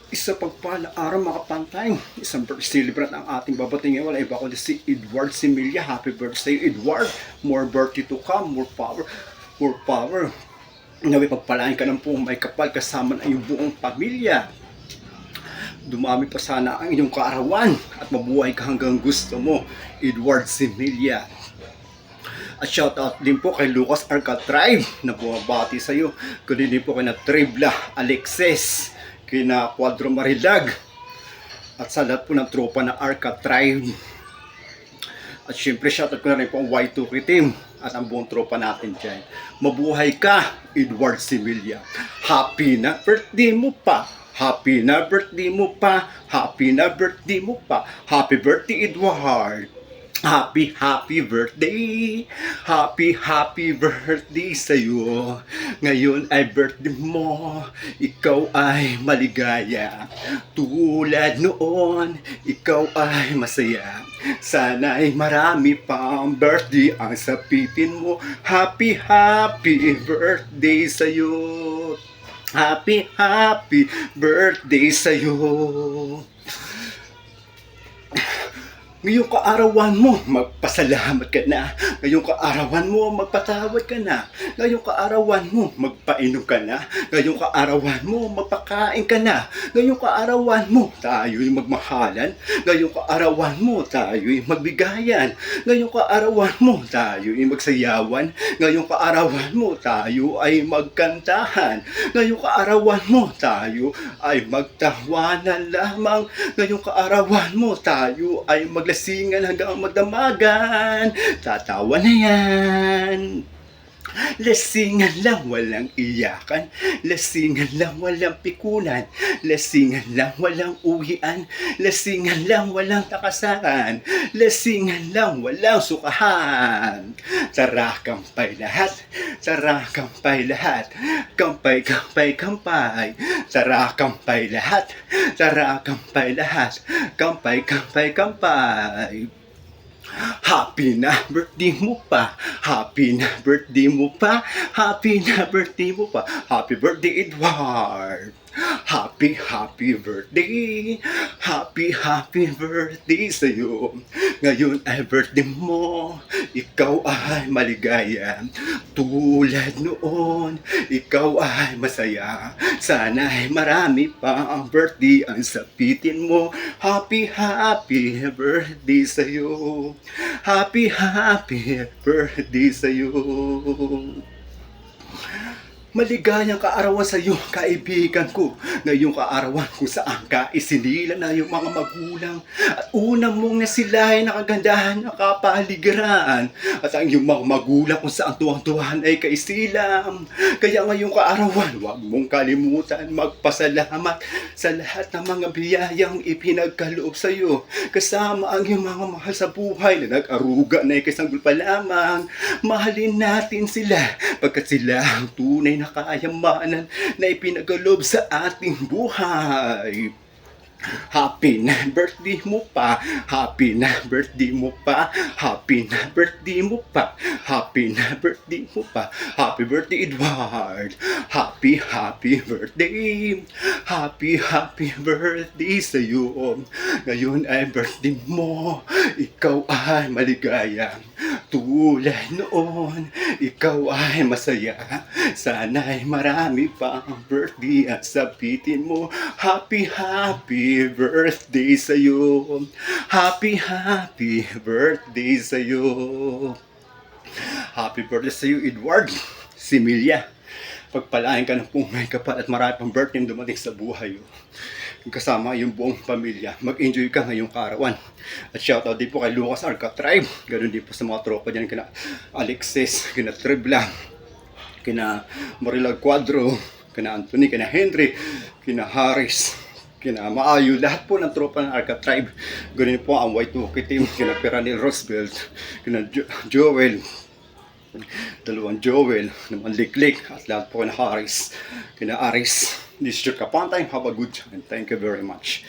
Isa pagpala araw mga kapantay, isang celebrant ang ating babatingin. Wala iba kundi si Edward Similia. Happy birthday Edward, more birthday to come, more power, more power. Naway pagpalain ka ng buong may kapal kasama ng iyong buong pamilya. Dumami pa sana ang inyong kaarawan at mabuhay ka hanggang gusto mo, Edward Similia. At shoutout din po kay Lucas Arcatribe na bumabati sa iyo. Kundi din po kay na Tribla Alexis, kina Quadro Marilag, at sa lahat po ng tropa ng Arcatribe. At syempre shoutout ko na rin po ang Y2K team at ang buong tropa natin dyan. Mabuhay ka, Edward Similia. Happy na birthday mo pa. Happy na birthday mo pa. Happy na birthday mo pa. Happy birthday, Edward. Happy birthday. Happy birthday sa'yo. Ngayon ay birthday mo. Ikaw ay maligaya. Tulad noon, ikaw ay masaya. Sana'y marami pang birthday ang sapitin mo. Happy birthday sa'yo. Happy birthday sa'yo. Ngayong kaarawan mo, magpasalamat ka na. Ngayong kaarawan mo, magpatawad ka na. Ngayong kaarawan mo, magpainom ka na. Ngayong kaarawan mo, magpakain ka na. Ngayong kaarawan mo, tayo'y magmahalan. Ngayong kaarawan mo, tayo'y magbigayan. Ngayong kaarawan mo, tayo'y magsayawan. Ngayong kaarawan mo, tayo ay magkantahan. Ngayong kaarawan mo, tayo ay magtawanan lamang. Ngayong kaarawan mo, tayo ay maglasingan hanggang magdamagan. Tatawa na yan. Lasingan lang, walang iyakan. Lasingan lang, walang pikunan. Lasingan lang, walang uwian. Lasingan lang, walang takasaran. Lasingan lang, walang sukahan. Tara, kampay lahat. Tara, kampay lahat. Kampay, kampay, kampay. Tara, kampay lahat. Tara, kampay lahat. Kampay, kampay, kampay. Happy na birthday mo pa. Happy na birthday mo pa. Happy na birthday mo pa. Happy birthday, Edward. Happy birthday. Happy birthday sa'yo. Ngayon ay birthday mo. Ikaw ay maligaya. Tulad noon, ikaw ay masaya. Sana ay marami pa ang birthday ang sapitin mo. Happy birthday sa'yo. Happy birthday sa'yo. Maligayang kaarawan sa iyo, kaibigan ko. Ngayong kaarawan kung saan ka isinila na yung mga magulang. At unang mong nasilahin ang kagandahan ng kapaligiran. At ang iyong mga magulang kung saan tuwang-tuwahan ay kaisilang. Kaya ngayong kaarawan, huwag mong kalimutan magpasalamat sa lahat ng mga biyayang ipinagkaloob sa iyo. Kasama ang iyong mga mahal sa buhay na nag-aruga na ikasanggol pa lamang. Mahalin natin sila pagkat sila ang tunay na kayamanan na ipinagkaloob sa ating buhay. Happy na birthday mo pa. Happy na birthday mo pa. Happy na birthday mo pa. Happy na birthday mo pa. Happy birthday, Edward. Happy birthday. Happy birthday sa'yo. Ngayon ay birthday mo. Ikaw ay maligaya. Tulad noon, ikaw ay masaya. Sana'y marami pa ang birthday at sapitin mo. Happy birthday sa'yo. Happy birthday sa'yo. Happy birthday sa'yo, Edward Similia. Pagpalain ka ng pumay kapal at marami pang birthday dumating sa buhay. Kasama yung buong pamilya. Mag-enjoy ka ngayong kaarawan. At shoutout din po kay Lucas Arcatribe. Ganun din po sa mga tropa dyan. Kina Alexis, kina Tribla, kina Marilag Quadro, kina Anthony, kina Henry, kina Harris, kina Maayo. Lahat po ng tropa ng Arcatribe. Ganun po ang Y2K team. Kina Peranil Roosevelt, kina Joel, dalawang Joel, naman Liklik, at lahat po kina Harris, kina Aris. This is your Kapantay. Have a good time. Thank you very much.